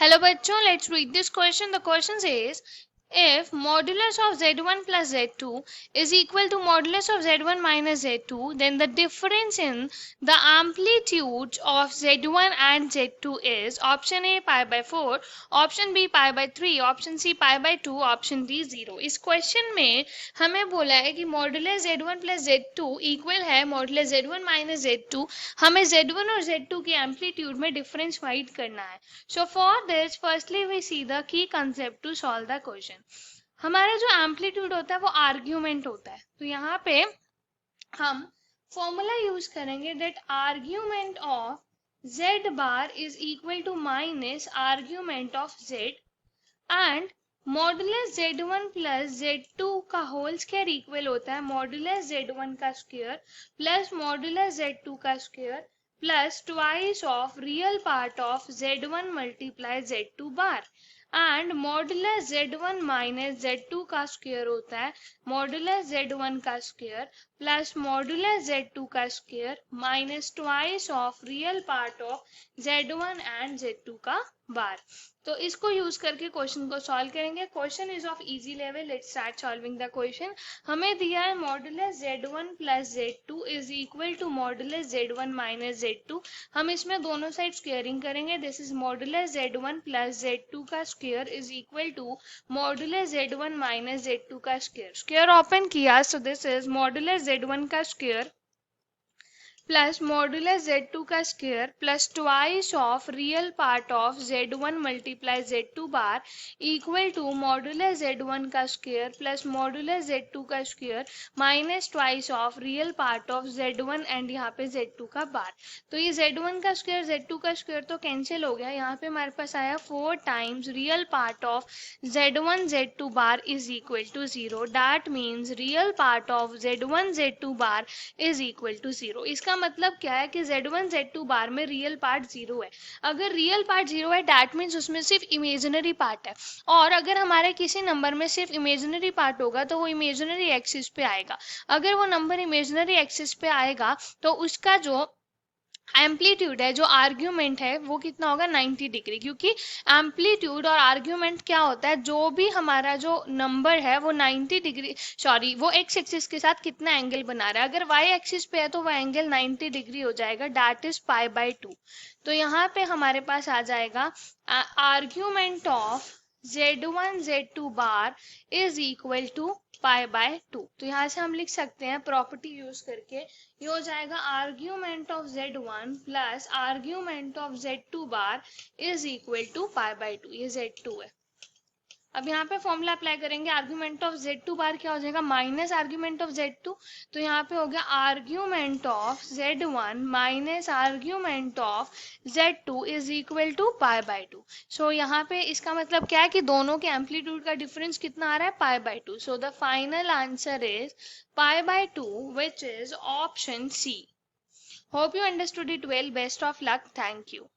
Hello बच्चों, let's read this question. The question says, if modulus of z1 plus z2 is equal to modulus of z1 minus z2, then the difference in the amplitudes of z1 and z2 is option A pi by 4, option B pi by 3, option C pi by 2, option D 0. इस question में हमें बोला है कि modulus z1 plus z2 equal है modulus z1 minus z2. हमें z1 और z2 के एम्पलीट्यूड में डिफरेंस फाइंड करना है. So for this, firstly we see the key concept to solve the question. हमारा जो एम्पलीट्यूड होता है वो आर्ग्यूमेंट होता है. तो यहाँ पे हम फॉर्मूला यूज करेंगे that argument of z bar is equal to minus argument of z and modulus z1 plus z2 का होल स्क्वायर इक्वल होता है मॉडुलस z1 का स्क्वायर प्लस मॉडुलस z2 का square plus twice of real part of z1 multiply z2 bar and modulus z1 minus z2 का square होता है modulus z1 का square plus modulus z2 का square minus twice of real part of z1 and z2 का बार. तो इसको use करके question को सॉल्व करेंगे. Question is of easy level. Let's start solving the question. हमें दिया है modulus z1 plus z2 is equal to modulus z1 minus z2. हम इसमें दोनों साइड स्क्वेयरिंग करेंगे. This is modulus z1 plus z2 का square is equal to modulus z1 minus z2 का square. Square open किया, so this is modulus z1 का square plus modulus z2 का square plus twice of real part of z1 multiply z2 bar equal to modulus z1 का square plus modulus z2 का square minus twice of real part of z1 and यहाँ पे z2 का बार. तो ये z1 का square z2 का square तो कैंसिल हो गया. यहाँ पे हमारे पास आया 4 times real part of z1 z2 bar is equal to 0. That means real part of z1 z2 bar is equal to 0. इसका मतलब क्या है कि z1 z2 बार में रियल पार्ट 0 है. अगर रियल पार्ट 0 है दैट मीन्स उसमें सिर्फ इमेजिनरी पार्ट है. और अगर हमारे किसी नंबर में सिर्फ इमेजिनरी पार्ट होगा तो वो इमेजिनरी एक्सिस पे आएगा. अगर वो नंबर इमेजिनरी एक्सिस पे आएगा तो उसका जो एम्पलीट्यूड है, जो आर्ग्यूमेंट है, वो कितना होगा 90 डिग्री. क्योंकि एम्पलीट्यूड और आर्ग्यूमेंट क्या होता है, जो भी हमारा जो नंबर है वो 90 डिग्री वो एक्स एक्सिस के साथ कितना एंगल बना रहा है. अगर वाई एक्सिस पे है तो वह एंगल 90 डिग्री हो जाएगा. That is pi by 2. तो यहाँ पे हमारे पास आ जाएगा argument of z1 z2 bar is equal to pi by 2. तो यहाँ से हम लिख सकते हैं प्रॉपर्टी यूज करके, ये हो जाएगा argument of z1 plus argument of z2 bar is equal to pi by 2. ये z2 है. अब यहाँ पे फॉर्मूला अप्लाई करेंगे. आर्ग्यूमेंट ऑफ z2 बार क्या हो जाएगा माइनस आर्ग्यूमेंट ऑफ z2. तो यहाँ पे हो गया argument of z1 minus argument of z2 is equal to pi by 2. So यहाँ पे इसका मतलब क्या है कि दोनों के एम्पलीट्यूड का डिफरेंस कितना आ रहा है pi by 2. So the final answer is pi by 2 which is option C. Hope you understood it well. Best of luck. Thank you.